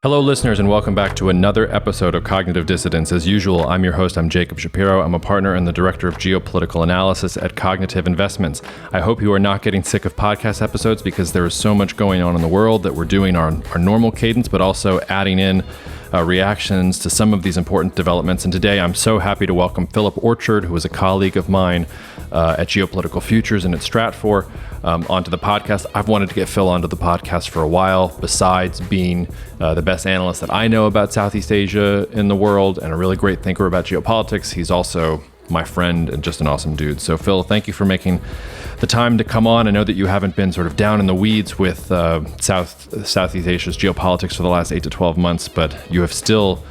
Hello, listeners, and welcome back to another episode of Cognitive Dissidence. As usual, I'm your host. I'm Jacob Shapiro. I'm a partner and the director of Geopolitical Analysis at Cognitive Investments. I hope you are not getting sick of podcast episodes because there is so much going on in the world that we're doing our normal cadence, but also adding in reactions to some of these important developments. And today, I'm so happy to welcome Phillip Orchard, who is a colleague of mine at Geopolitical Futures and at Stratfor, onto the podcast. I've wanted to get Phil onto the podcast for a while, besides being the best analyst that I know about Southeast Asia in the world and a really great thinker about geopolitics. He's also my friend and just an awesome dude. So Phil, thank you for making the time to come on. I know that you haven't been sort of down in the weeds with Southeast Asia's geopolitics for the last 8 to 12 months, but you have still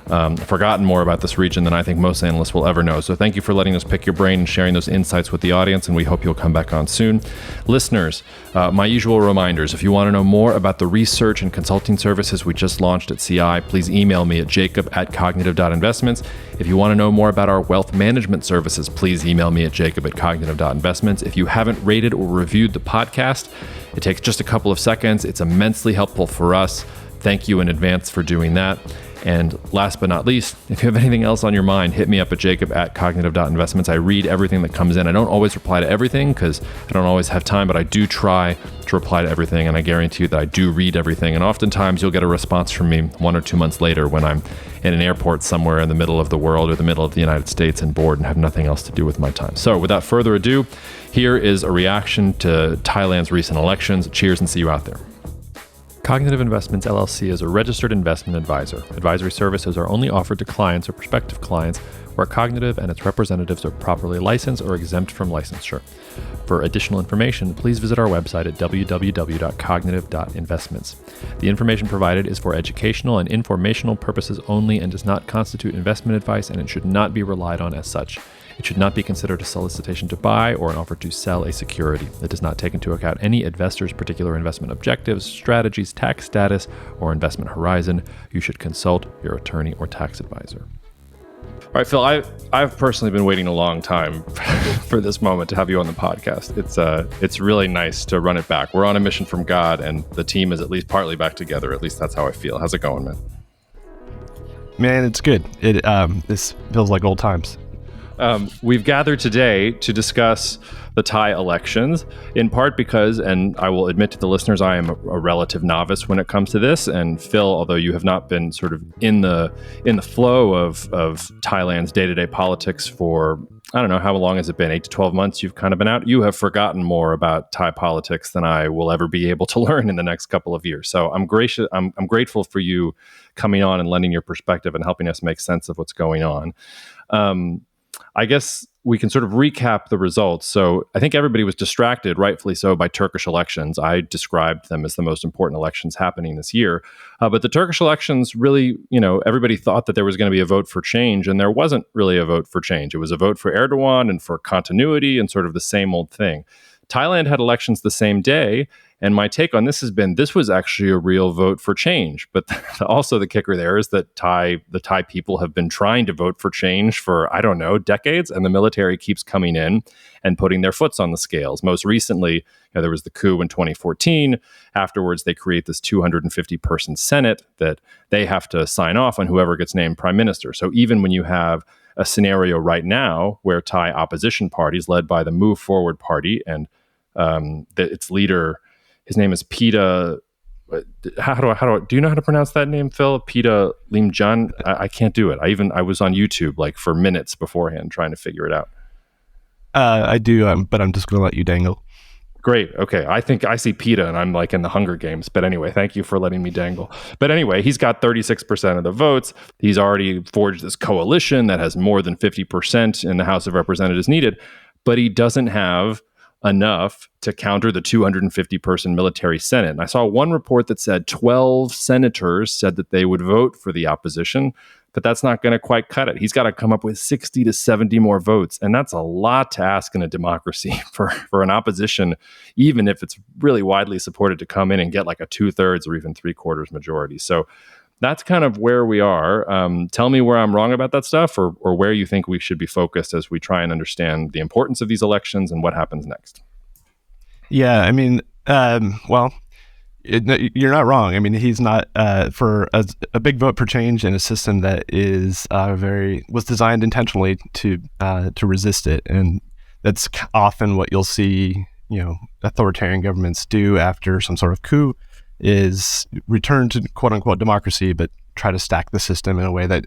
forgotten more about this region than I think most analysts will ever know. So thank you for letting us pick your brain and sharing those insights with the audience, and we hope you'll come back on soon. Listeners, my usual reminders: if you want to know more about the research and consulting services we just launched at CI, please email me at jacob@cognitive.investments. If you want to know more about our wealth management services, please email me at jacob@cognitive.investments. If you haven't rated or reviewed the podcast, it takes just a couple of seconds. It's immensely helpful for us. Thank you in advance for doing that. And last but not least, if you have anything else on your mind, hit me up at jacob@cognitive.investments. I read everything that comes in. I don't always reply to everything because I don't always have time, but I do try to reply to everything, and I guarantee you that I do read everything. And oftentimes you'll get a response from me 1 or 2 months later when I'm in an airport somewhere in the middle of the world or the middle of the United States and bored and have nothing else to do with my time. So without further ado, here is a reaction to Thailand's recent elections. Cheers and see you out there. Cognitive Investments LLC is a registered investment advisor. Advisory services are only offered to clients or prospective clients where Cognitive and its representatives are properly licensed or exempt from licensure. For additional information, please visit our website at www.cognitive.investments. The information provided is for educational and informational purposes only and does not constitute investment advice, and it should not be relied on as such. It should not be considered a solicitation to buy or an offer to sell a security. It does not take into account any investor's particular investment objectives, strategies, tax status, or investment horizon. You should consult your attorney or tax advisor. All right, Phil, I've personally been waiting a long time for this moment to have you on the podcast. It's really nice to run it back. We're on a mission from God, and the team is at least partly back together. At least that's how I feel. How's it going, man? Man, it's good. This feels like old times. We've gathered today to discuss the Thai elections, in part because, and I will admit to the listeners, I am a relative novice when it comes to this. And Phil, although you have not been sort of in the flow of Thailand's day-to-day politics for, I don't know, how long has it been? 8 to 12 months you've kind of been out. You have forgotten more about Thai politics than I will ever be able to learn in the next couple of years. So I'm grateful for you coming on and lending your perspective and helping us make sense of what's going on. I guess we can sort of recap the results. So I think everybody was distracted, rightfully so, by Turkish elections. I described them as the most important elections happening this year. But the Turkish elections really, everybody thought that there was going to be a vote for change, and there wasn't really a vote for change. It was a vote for Erdogan and for continuity and sort of the same old thing. Thailand had elections the same day, and my take on this has been this was actually a real vote for change. But also the kicker there is that the Thai people have been trying to vote for change for, I don't know, decades, and the military keeps coming in and putting their foots on the scales. Most recently, there was the coup in 2014. Afterwards, they create this 250-person Senate that they have to sign off on whoever gets named prime minister. So even when you have a scenario right now where Thai opposition parties led by the Move Forward Party and its leader, his name is Pita. Do you know how to pronounce that name, Phil? Pita Limjan? I can't do it. I was on YouTube like for minutes beforehand trying to figure it out. I do, but I'm just going to let you dangle. Great. Okay. I think I see PETA and I'm like in the Hunger Games. But anyway, thank you for letting me dangle. But anyway, he's got 36% of the votes. He's already forged this coalition that has more than 50% in the House of Representatives needed. But he doesn't have enough to counter the 250-person military Senate. And I saw one report that said 12 senators said that they would vote for the opposition, but that's not going to quite cut it. He's got to come up with 60 to 70 more votes. And that's a lot to ask in a democracy for an opposition, even if it's really widely supported, to come in and get like a 2/3 or even 3/4 majority. So that's kind of where we are. Tell me where I'm wrong about that stuff, or where you think we should be focused as we try and understand the importance of these elections and what happens next. Yeah, I mean, well, You're not wrong. I mean, he's not for a big vote for change in a system that is was designed intentionally to resist it, and that's often what you'll see. Authoritarian governments do after some sort of coup is return to quote unquote democracy, but try to stack the system in a way that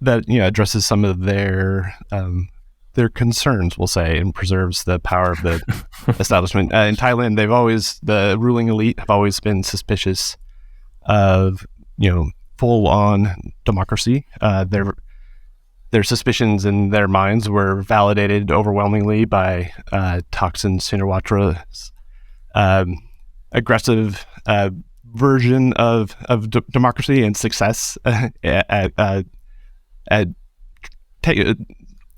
addresses some of their concerns, we'll say, and preserves the power of the establishment. In Thailand, the ruling elite have always been suspicious of, full-on democracy. Their suspicions in their minds were validated overwhelmingly by Thaksin Shinawatра's aggressive version of democracy and success at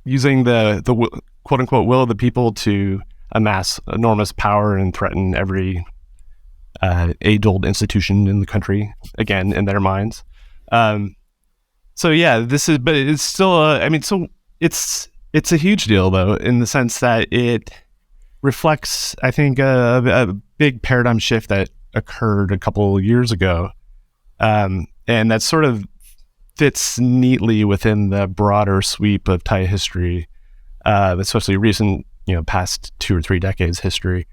using the quote unquote will of the people to amass enormous power and threaten every age-old institution in the country, again, in their minds. But it's still, it's a huge deal though, in the sense that it reflects, I think, a big paradigm shift that occurred a couple years ago. And that sort of fits neatly within the broader sweep of Thai history, especially recent, past 2 or 3 decades history,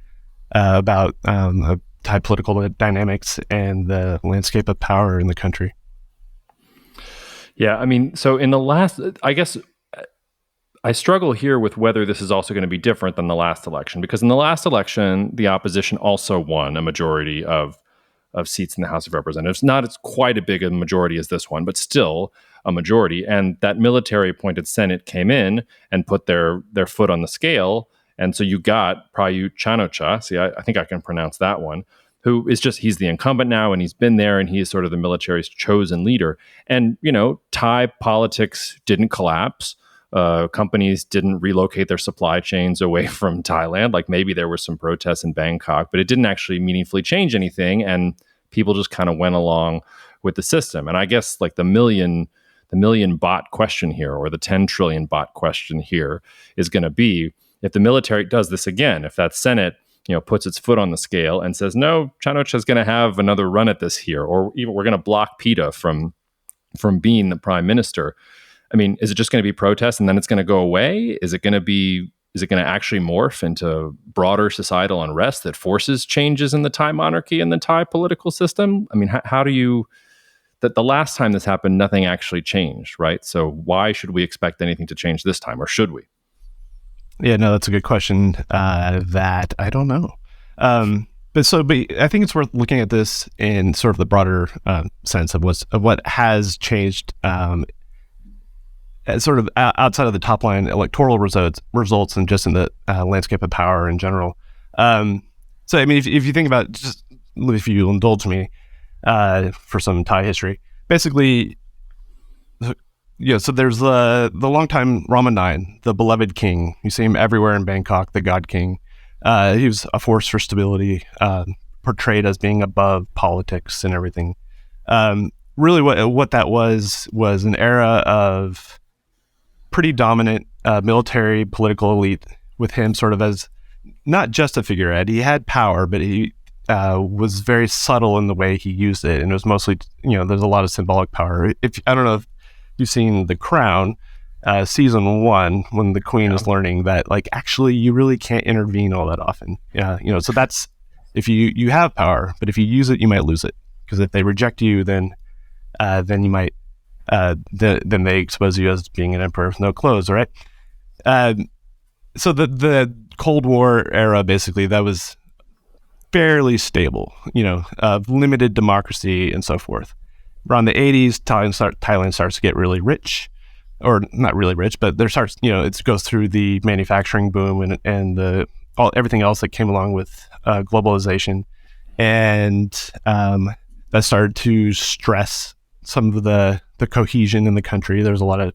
about Thai political dynamics and the landscape of power in the country. Yeah, so in the last, I guess I struggle here with whether this is also going to be different than the last election, because in the last election, the opposition also won a majority of seats in the House of Representatives. Not as quite a big a majority as this one, but still a majority. And that military-appointed Senate came in and put their foot on the scale. And so you got Prayut Chan-o-cha, I think I can pronounce that one, who is he's the incumbent now, and he's been there, and he is sort of the military's chosen leader. And, Thai politics didn't collapse. Companies didn't relocate their supply chains away from Thailand. Like maybe there were some protests in Bangkok, but it didn't actually meaningfully change anything. And people just kind of went along with the system. And I guess like the million baht question here, or the 10 trillion baht question here, is going to be, if the military does this again, if that Senate puts its foot on the scale and says, no, Chan-o-cha is going to have another run at this here, or even we're going to block PETA from being the prime minister. Is it just going to be protests and then it's going to go away? Is it going to actually morph into broader societal unrest that forces changes in the Thai monarchy and the Thai political system? How do you, that the last time this happened, nothing actually changed, right? So why should we expect anything to change this time, or should we? Yeah, no, that's a good question that I don't know. But I think it's worth looking at this in sort of the broader sense of what has changed, sort of outside of the top line electoral results and just in the landscape of power in general. If you think about, just if you indulge me for some Thai history, basically. So there's the longtime Ramanine, the beloved king. You see him everywhere in Bangkok, the God King. He was a force for stability, portrayed as being above politics and everything. Really, what that was an era of pretty dominant military political elite, with him sort of as not just a figurehead. He had power, but he was very subtle in the way he used it, and it was mostly, there's a lot of symbolic power. I don't know if you've seen The Crown, season 1, when the queen is learning that, like, actually you really can't intervene all that often. So that's, if you have power, but if you use it, you might lose it, because if they reject you, then you might, then they expose you as being an emperor with no clothes, right? So the Cold War era, basically, that was fairly stable, of limited democracy and so forth. Around the 80s, Thailand starts to get really rich, or not really rich, but there starts, it goes through the manufacturing boom and everything else that came along with globalization, and that started to stress some of the cohesion in the country. There's a lot of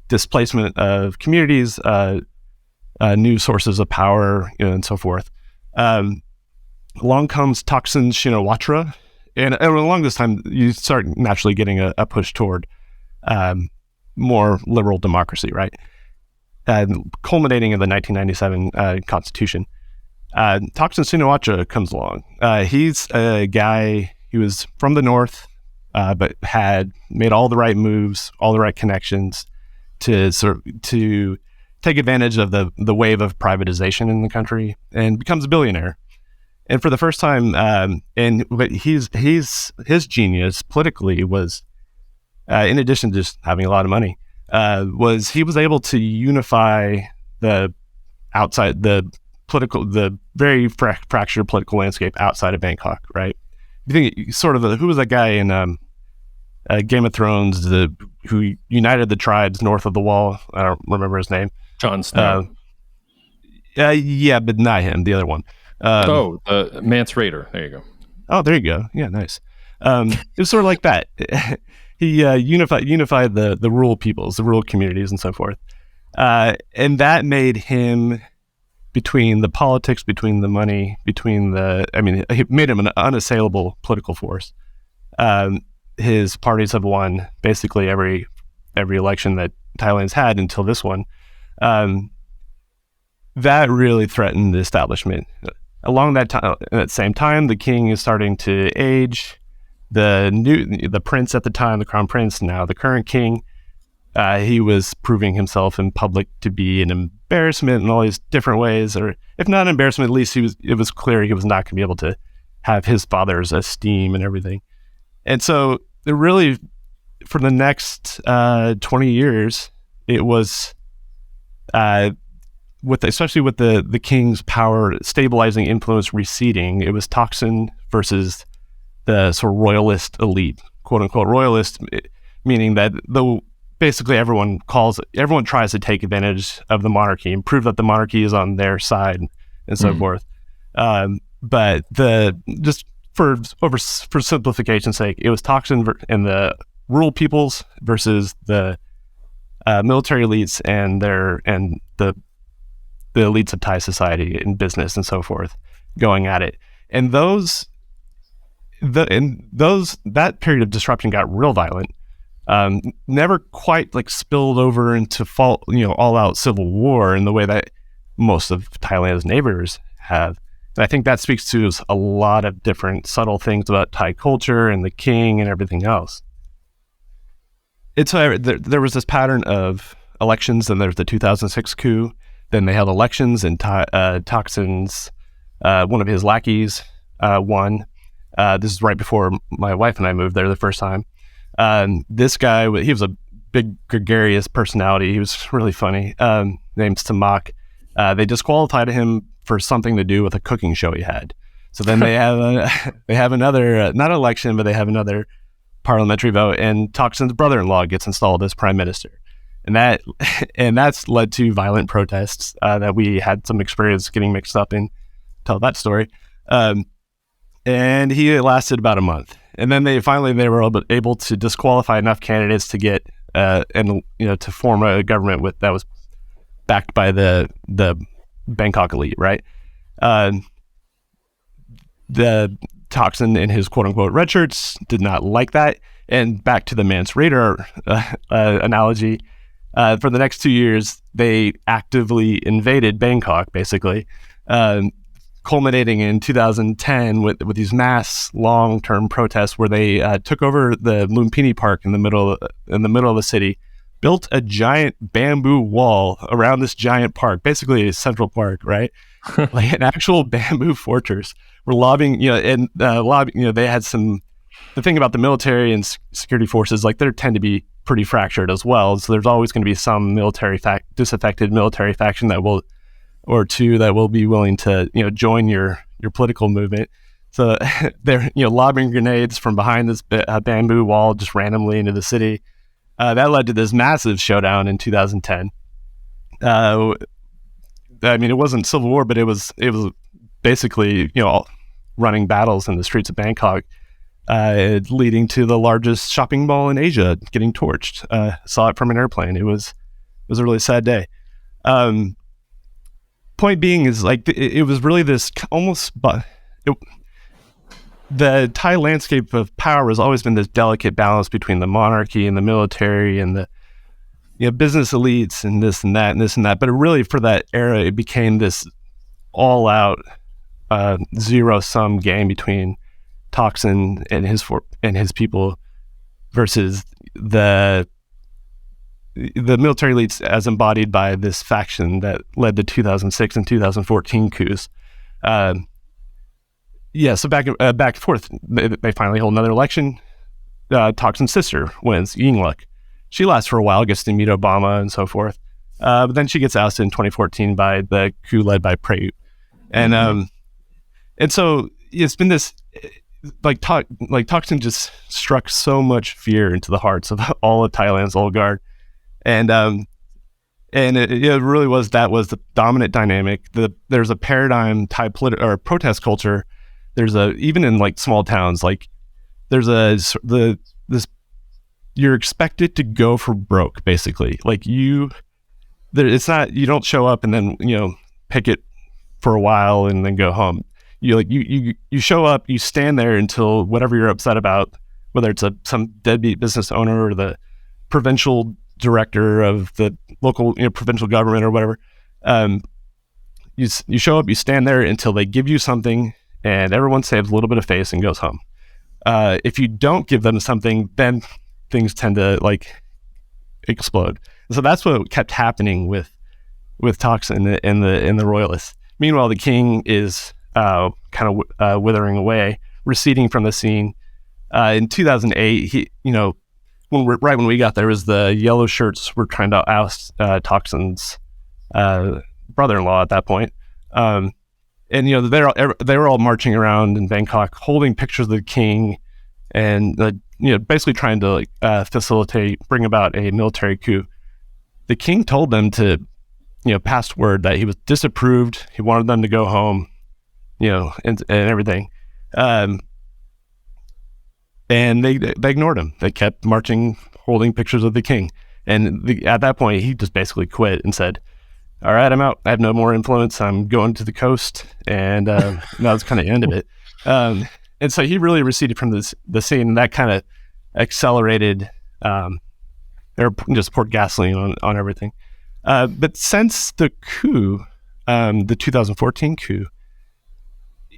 displacement of communities, new sources of power, and so forth. Along comes Thaksin Shinawatra. And along this time, you start naturally getting a push toward more liberal democracy, right? Culminating in the 1997 Constitution. Thaksin Shinawatra comes along. He's a guy, he was from the north, but had made all the right moves, all the right connections to take advantage of the wave of privatization in the country, and becomes a billionaire. And for the first time, his genius politically was, in addition to just having a lot of money, was he was able to unify the very fractured political landscape outside of Bangkok, right? You think sort of who was that guy in Game of Thrones, who united the tribes north of the wall? I don't remember his name. Jon Snow. Yeah, but not him. The other one. The Mance Rayder. There you go. Oh, there you go. Yeah, nice. It was sort of like that. He unified the rural peoples, the rural communities, and so forth. And that made him, between the politics, between the money, it made him an unassailable political force. His parties have won basically every election that Thailand's had until this one. That really threatened the establishment. Along that time, at that same time, the king is starting to age. The prince at the time, the crown prince, now the current king, he was proving himself in public to be an embarrassment in all these different ways, or if not an embarrassment, at least it was clear he was not going to be able to have his father's esteem and everything. And so it really, for the next 20 years, it was, especially with the king's power stabilizing influence receding, it was Thaksin versus the sort of royalist elite, quote unquote royalist, meaning that basically everyone tries to take advantage of the monarchy and prove that the monarchy is on their side and so forth. But for simplification's sake, it was Thaksin and the rural peoples versus the military elites and the elites of Thai society in business and so forth going at it. And that period of disruption got real violent. Never quite spilled over into all out civil war in the way that most of Thailand's neighbors have. And I think that speaks to a lot of different subtle things about Thai culture and the king and everything else. There was this pattern of elections, and there's the 2006 coup. Then they held elections, and Thaksin's one of his lackeys won. This is right before my wife and I moved there the first time. This guy, he was a big gregarious personality. He was really funny. Named Samak. They disqualified him for something to do with a cooking show he had. So then they have another not election, but they have another parliamentary vote, and Thaksin's brother-in-law gets installed as prime minister, and that's led to violent protests that we had some experience getting mixed up in. Tell that story. And he lasted about a month, and then they were able to disqualify enough candidates to get to form a government that was backed by the Bangkok elite, right? The Thaksin and his quote-unquote red shirts did not like that, and back to the Mance Rayder analogy, for the next 2 years, they actively invaded Bangkok, basically, culminating in 2010 with these mass long-term protests where they took over the Lumpini Park in the middle of the city, built a giant bamboo wall around this giant park, basically a central park, right? Like an actual bamboo fortress. We're lobbying, they had the thing about the military and security forces, they tend to be pretty fractured as well. So there's always going to be some disaffected military faction that will be willing to, join your political movement. So they're, lobbing grenades from behind this bamboo wall just randomly into the city. That led to this massive showdown in 2010. It wasn't civil war, but it was basically, running battles in the streets of Bangkok, leading to the largest shopping mall in Asia getting torched. Saw it from an airplane. It was a really sad day. Point being is it was really this the Thai landscape of power has always been this delicate balance between the monarchy and the military and the business elites and this and that and this and that. But it really, for that era, it became this all-out zero-sum game between Thaksin and his people versus the military elites as embodied by this faction that led the 2006 and 2014 coups. So back and forth, they finally hold another election. Thaksin's sister wins, Yingluck. She lasts for a while, gets to meet Obama and so forth. But then she gets ousted in 2014 by the coup led by Prayut. And so it's been this, Thaksin just struck so much fear into the hearts of all of Thailand's old guard. And it really was, that was the dominant dynamic. There's a paradigm Thai protest culture. There's even in like small towns, like there's you're expected to go for broke, basically. Like it's not, you don't show up and then, picket for a while and then go home. You show up, you stand there until whatever you're upset about, whether it's some deadbeat business owner or the provincial director of the local provincial government or whatever. You show up, you stand there until they give you something, and everyone saves a little bit of face and goes home. If you don't give them something, then things tend to explode. So that's what kept happening with Thaksin and the royalists. Meanwhile, the king is kind of withering away, receding from the scene. In 2008, when we got there, was the yellow shirts were trying to oust Thaksin's brother-in-law at that point. And they were all marching around in Bangkok, holding pictures of the king, and basically trying to bring about a military coup. The king told them to, pass word that he was disapproved. He wanted them to go home, and everything. And they ignored him. They kept marching, holding pictures of the king. And at that point, he just basically quit and said, "All right, I'm out. I have no more influence. I'm going to the coast." And that was kind of the end of it. And so he really receded from the scene, and that kind of accelerated, or just poured gasoline on everything. But since the coup, the 2014 coup,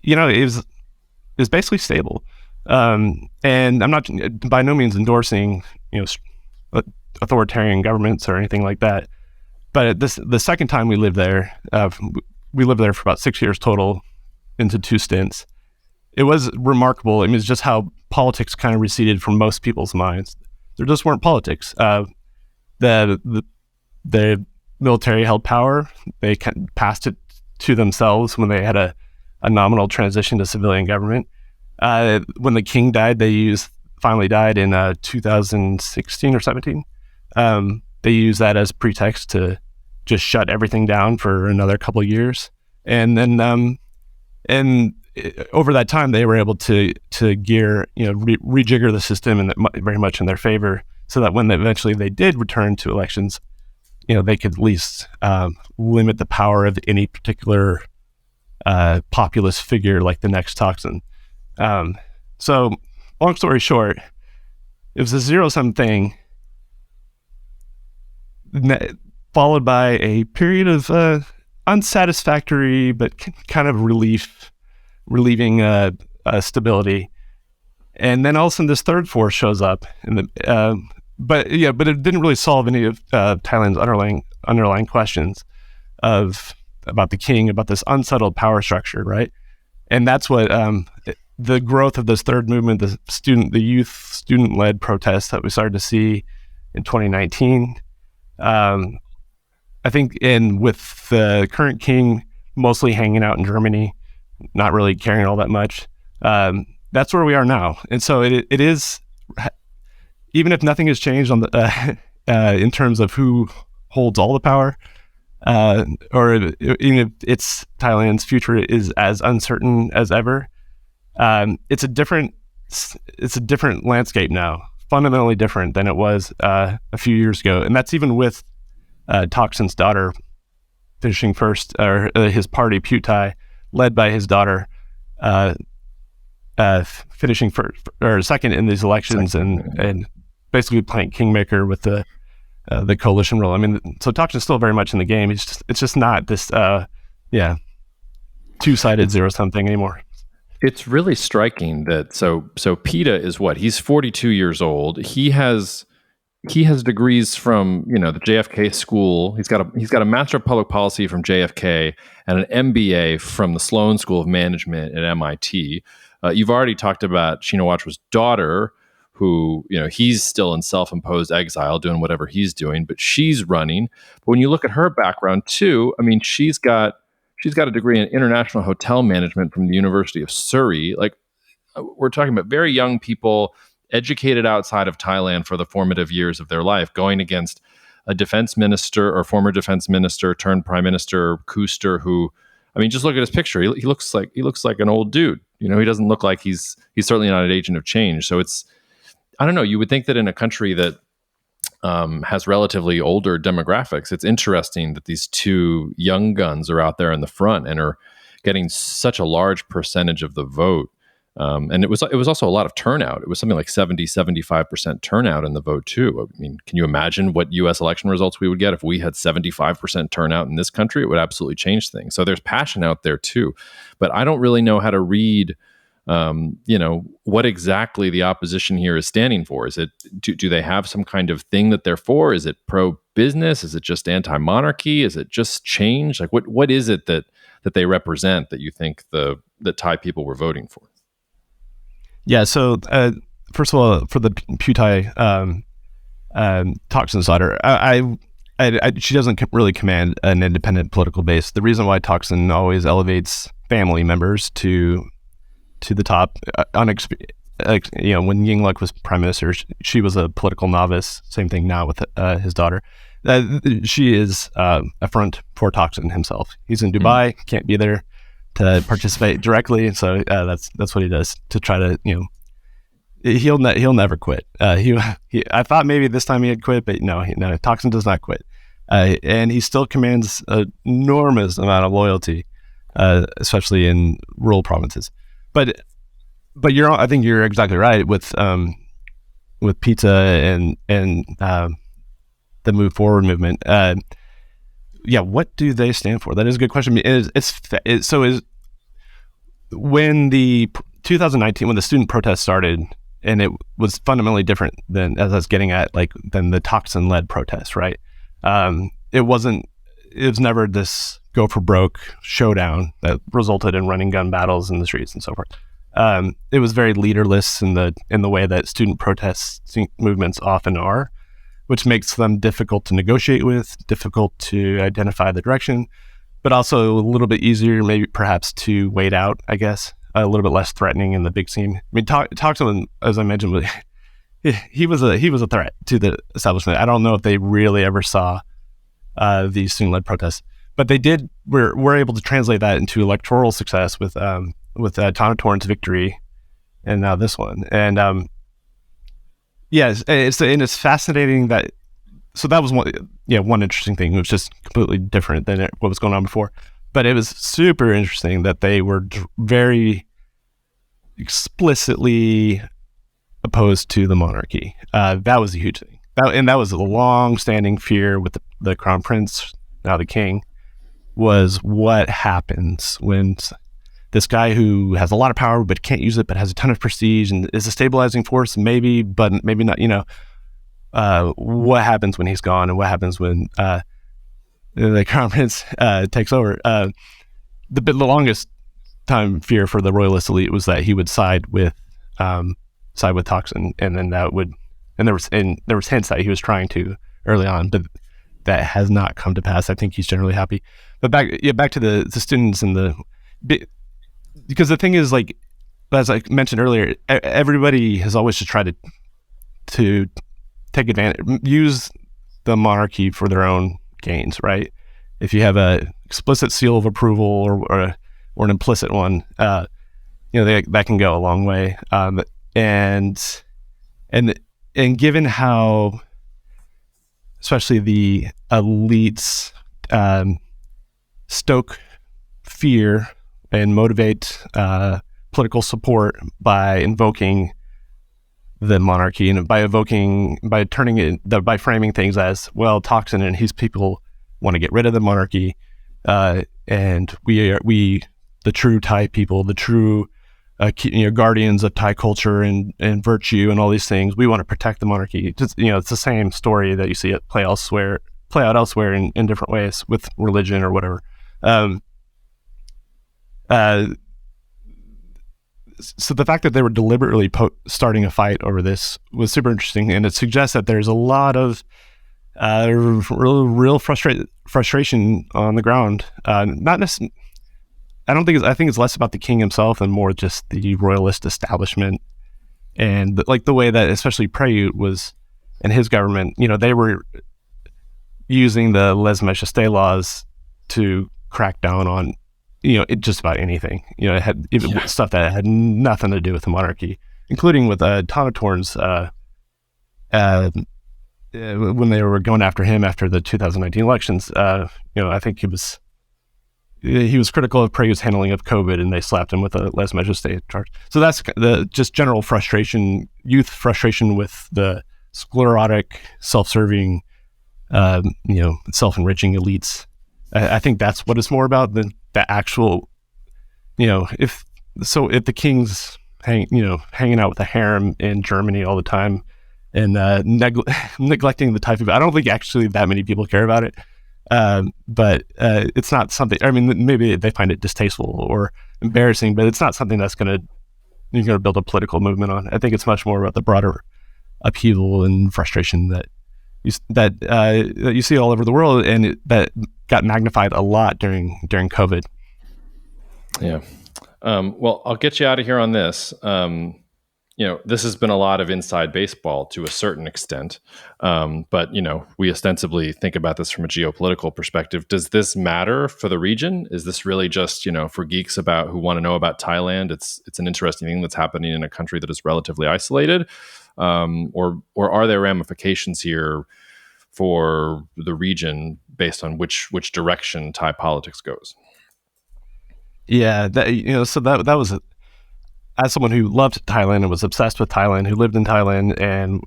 it was basically stable. And I'm not by no means endorsing, authoritarian governments or anything like that. But the second time we lived there for about 6 years total into 2 stints. It was remarkable. I mean, it's just how politics kind of receded from most people's minds. There just weren't politics. The military held power. They passed it to themselves when they had a nominal transition to civilian government. When the king died, finally died in 2016 or 17. They used that as pretext to just shut everything down for another couple of years. And then, over that time, they were able to gear, rejigger the system and very much in their favor, so that when eventually they did return to elections, they could at least limit the power of any particular populist figure like the next Thaksin. So, long story short, it was a zero-sum thing, followed by a period of unsatisfactory but kind of relieving stability, and then all of a sudden this third force shows up, but it didn't really solve any of Thailand's underlying questions about the king, about this unsettled power structure, right? And that's what the growth of this third movement, the youth student-led protests that we started to see in 2019. I think, and with the current king mostly hanging out in Germany, not really caring all that much, that's where we are now. And so it is, even if nothing has changed on the in terms of who holds all the power, or even if Thailand's future is as uncertain as ever, it's a different landscape now, fundamentally different than it was a few years ago. And that's even with Thaksin's daughter finishing first, or his party, Putai, led by his daughter, finishing first or second in these elections, and basically playing kingmaker with the coalition role. I mean, so Thaksin's still very much in the game. It's just not this. two-sided zero-sum thing anymore. It's really striking that so PETA is what? He's 42 years old. He has degrees from the JFK school. He's got a Master of Public Policy from JFK and an MBA from the Sloan School of Management at MIT. You've already talked about Shinawatра's daughter, who he's still in self-imposed exile, doing whatever he's doing, but she's running. But when you look at her background too, I mean, she's got a degree in international hotel management from the University of Surrey. Like, we're talking about very young people, educated outside of Thailand for the formative years of their life, going against a defense minister or former defense minister turned prime minister, Kuster, who, I mean, just look at his picture. He looks like an old dude. He doesn't look like he's certainly not an agent of change. So it's, I don't know. You would think that in a country that has relatively older demographics, it's interesting that these two young guns are out there in the front and are getting such a large percentage of the vote. And it was also a lot of turnout. It was something like 75% turnout in the vote too. I mean, can you imagine what U.S. election results we would get if we had 75% turnout in this country? It would absolutely change things. So there's passion out there too, but I don't really know how to read, what exactly the opposition here is standing for. Is it, do they have some kind of thing that they're for? Is it pro-business? Is it just anti-monarchy? Is it just change? Like what is it that they represent that you think that Thai people were voting for? Yeah. So first of all, for the Putai Thaksin's daughter, she doesn't really command an independent political base. The reason why Thaksin always elevates family members to the top, when Yingluck was prime minister, she was a political novice. Same thing now with his daughter. She is a front for Thaksin himself. He's in Dubai, can't be there to participate directly, so that's what he does to try to he'll never quit. I thought maybe this time he had quit, but no, Thaksin does not quit, and he still commands an enormous amount of loyalty, especially in rural provinces. But I think you're exactly right with PETA and the Move Forward movement. What do they stand for? That is a good question. When the 2019, when the student protest started, and it was fundamentally different than, as I was getting at, than the Thaksin-led protest, right? It was never this go for broke showdown that resulted in running gun battles in the streets and so forth. It was very leaderless in the way that student protest movements often are, which makes them difficult to negotiate with, difficult to identify the direction, but also a little bit easier, maybe perhaps to wait out, I guess, a little bit less threatening in the big scene. I mean, Thaksin, as I mentioned, he was a threat to the establishment. I don't know if they really ever saw these student-led protests, but they did. We're able to translate that into electoral success with Thanatorn's victory, and now this one. And yes, it's fascinating that. So that was one interesting thing. It was just completely different than what was going on before, but it was super interesting that they were very explicitly opposed to the monarchy. That was a huge thing. That was a long-standing fear with the crown prince, now the king, was what happens when this guy who has a lot of power but can't use it, but has a ton of prestige and is a stabilizing force, maybe, but maybe not, what happens when he's gone, and what happens when the crown prince takes over. The longest time fear for the royalist elite was that he would side with Thaksin, and then that would, and there was hints that he was trying to early on, but that has not come to pass. I think he's generally happy. But back to the students and because the thing is, as I mentioned earlier, everybody has always just tried to take advantage, use the monarchy for their own gains, right? If you have a explicit seal of approval or an implicit one, that can go a long way. And given how, especially the elites, stoke fear and motivate political support by invoking the monarchy, and by framing things as, well, Thaksin and his people want to get rid of the monarchy, and we true Thai people, the true guardians of Thai culture and virtue and all these things. We want to protect the monarchy. It's the same story that you see it play out elsewhere in different ways with religion or whatever. So the fact that they were deliberately starting a fight over this was super interesting, and it suggests that there's a lot of real frustration on the ground. Not necessarily. I think it's less about the king himself and more just the royalist establishment and the way that especially Prayut was and his government. They were using the lèse-majesté laws to crack down on just about anything. It had stuff that had nothing to do with the monarchy, including with Thanatorn's when they were going after him after the 2019 elections. I think he was critical of Prayut's handling of COVID, and they slapped him with a lèse-majesté charge. So that's the just general frustration, youth frustration with the sclerotic, self-serving, self-enriching elites. I think that's what it's more about than the actual, if the king's hanging out with a harem in Germany all the time and neglecting the Thai people. I don't think actually that many people care about it. But it's not something, maybe they find it distasteful or embarrassing, but it's not something that's you're going to build a political movement on. I think it's much more about the broader upheaval and frustration that you see all over the world, and that got magnified a lot during COVID. Yeah. Well, I'll get you out of here on this. This has been a lot of inside baseball to a certain extent. But we ostensibly think about this from a geopolitical perspective. Does this matter for the region? Is this really just, for geeks who want to know about Thailand? It's an interesting thing that's happening in a country that is relatively isolated. Or are there ramifications here for the region based on which direction Thai politics goes? Yeah, so that was as someone who loved Thailand and was obsessed with Thailand, who lived in Thailand and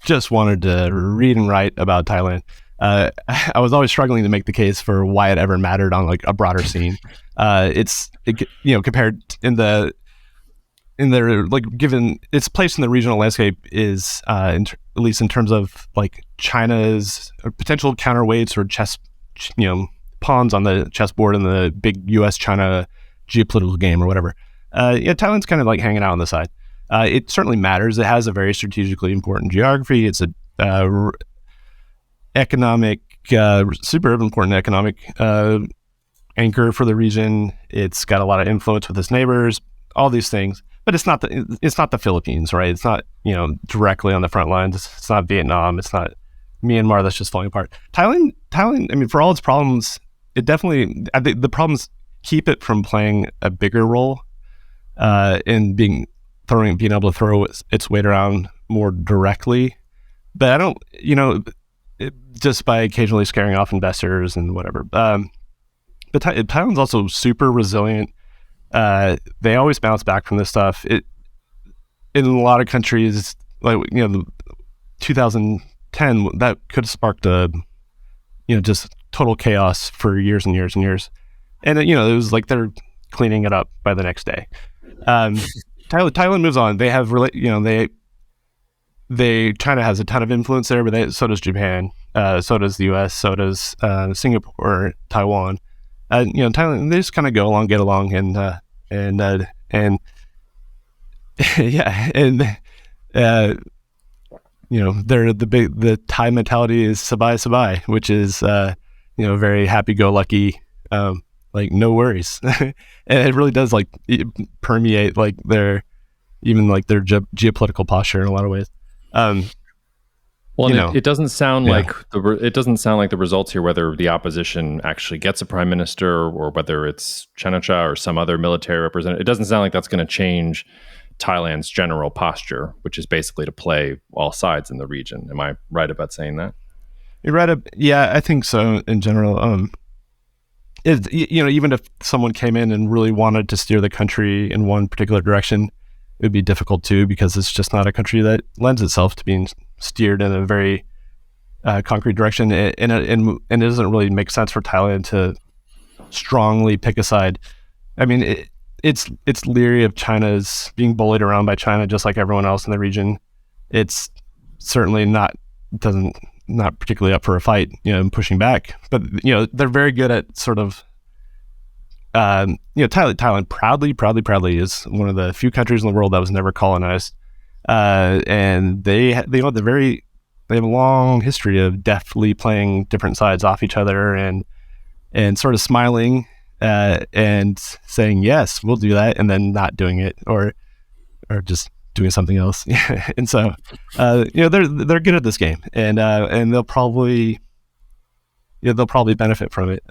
just wanted to read and write about Thailand. I was always struggling to make the case for why it ever mattered on a broader scene. Compared given its place in the regional landscape is at least in terms of China's potential counterweights or pawns on the chessboard in the big U.S.-China geopolitical game or whatever. Thailand's kind of hanging out on the side. It certainly matters. It has a very strategically important geography. It's a economic, super important economic anchor for the region. It's got a lot of influence with its neighbors. All these things, but it's not the Philippines, right? It's not directly on the front lines. It's not Vietnam. It's not Myanmar that's just falling apart. Thailand. For all its problems, I think the problems keep it from playing a bigger role in being able to throw its weight around more directly. But I don't, just by occasionally scaring off investors and whatever. But Thailand's also super resilient. They always bounce back from this stuff. In a lot of countries, 2010, that could have sparked just total chaos for years and years and years. And it was they're cleaning it up by the next day. Thailand moves on. They have China has a ton of influence there, but so does Japan, so does the U.S., so does Singapore, Taiwan. Thailand, they just kind of get along, and yeah, and the Thai mentality is sabai, which is very happy-go-lucky, no worries, and it really does permeate their geopolitical posture in a lot of ways. It doesn't sound like the results here, whether the opposition actually gets a prime minister or whether it's Chanacha or some other military representative. It doesn't sound like that's going to change Thailand's general posture, which is basically to play all sides in the region. Am I right about saying that? You're right. Yeah, I think so in general. Even if someone came in and really wanted to steer the country in one particular direction, it would be difficult too, because it's just not a country that lends itself to being steered in a very concrete direction, and it doesn't really make sense for Thailand to strongly pick a side I mean, it's leery of China's being bullied around by China, just like everyone else in the region. It's certainly not particularly up for a fight, and pushing back. But they're very good at sort of, Thailand proudly is one of the few countries in the world that was never colonized, and they have a long history of deftly playing different sides off each other and sort of smiling and saying, yes, we'll do that, and then not doing it, or just doing something else. And so, they're good at this game, and they'll probably benefit from it.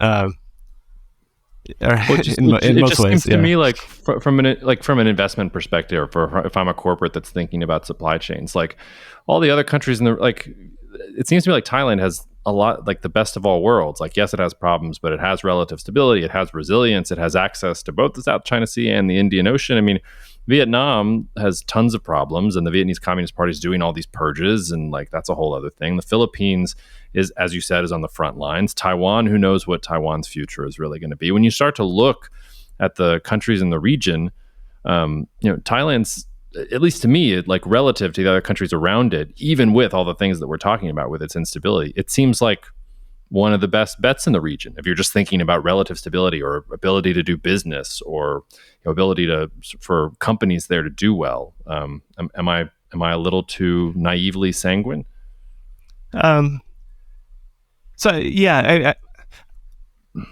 In most ways, seems to me like from an investment perspective, or if I'm a corporate that's thinking about supply chains, like all the other countries it seems to me like Thailand has a lot, like the best of all worlds. Like, yes, it has problems, but it has relative stability, it has resilience, it has access to both the South China Sea and the Indian Ocean. I mean, Vietnam has tons of problems, and the Vietnamese Communist Party is doing all these purges, and like that's a whole other thing. The Philippines is, as you said, is on the front lines. Taiwan, who knows what Taiwan's future is really going to be. When you start to look at the countries in the region, Thailand's, at least to me, like relative to the other countries around it, even with all the things that we're talking about with its instability, it seems like one of the best bets in the region. If you're just thinking about relative stability or ability to do business, or ability for companies there to do well, am I a little too naively sanguine? So yeah,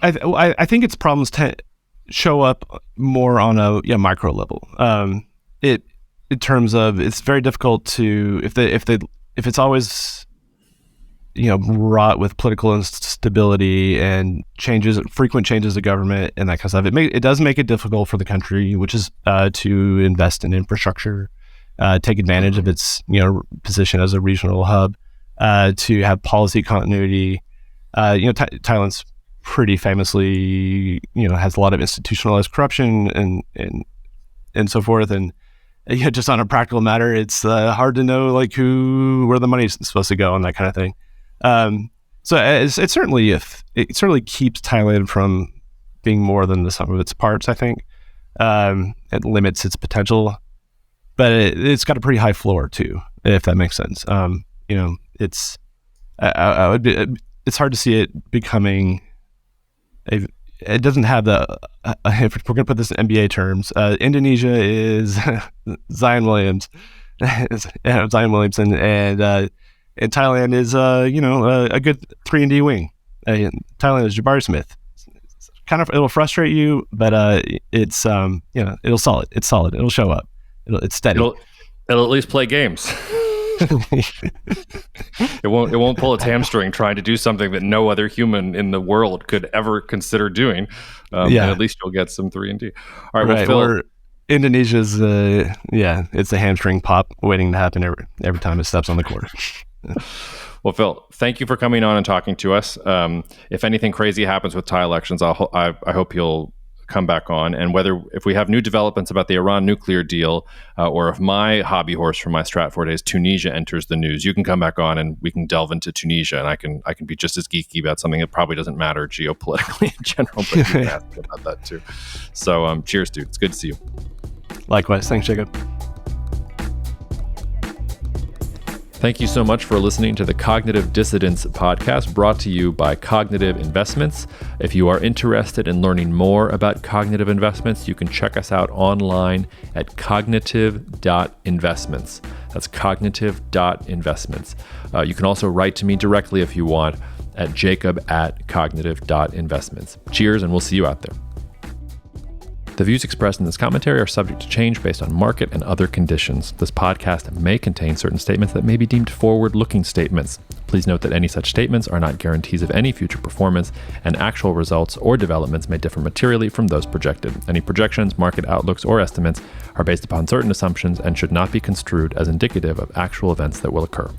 I think its problems show up more on a micro level. In terms of, it's very difficult to, if it's always wrought with political instability and frequent changes of government and that kind of stuff, it does make it difficult for the country, which is to invest in infrastructure, take advantage of its position as a regional hub, to have policy continuity. Thailand's pretty famously has a lot of institutionalized corruption and so forth, and just on a practical matter, it's hard to know like where the money's supposed to go and that kind of thing. So it certainly keeps Thailand from being more than the sum of its parts, I think. It limits its potential, but it's got a pretty high floor too, if that makes sense. It's hard to see it becoming it doesn't have if we're going to put this in NBA terms, Indonesia is Zion Williamson, and Thailand is a good 3-and-D wing. Thailand is Jabari Smith. It'll frustrate you, but it's it's solid. It'll show up. It's steady. It'll at least play games. It won't pull its hamstring trying to do something that no other human in the world could ever consider doing. And at least you'll get some 3-and-D. All right, right. Well, Phil, Indonesia's it's a hamstring pop waiting to happen every time it steps on the court. Well, Phil, thank you for coming on and talking to us. If anything crazy happens with Thai elections, I hope you'll come back on, and if we have new developments about the Iran nuclear deal, or if my hobby horse from my Stratford days, Tunisia, enters the news, you can come back on and we can delve into Tunisia, and I can be just as geeky about something that probably doesn't matter geopolitically in general, but you can ask me about that too. So cheers, dude. It's good to see you. Likewise. Thanks, Jacob. Thank you so much for listening to the Cognitive Dissidence podcast, brought to you by Cognitive Investments. If you are interested in learning more about cognitive investments, you can check us out online at cognitive.investments. That's cognitive.investments. You can also write to me directly if you want at jacob@cognitive.investments. Cheers, and we'll see you out there. The views expressed in this commentary are subject to change based on market and other conditions. This podcast may contain certain statements that may be deemed forward-looking statements. Please note that any such statements are not guarantees of any future performance, and actual results or developments may differ materially from those projected. Any projections, market outlooks, or estimates are based upon certain assumptions and should not be construed as indicative of actual events that will occur.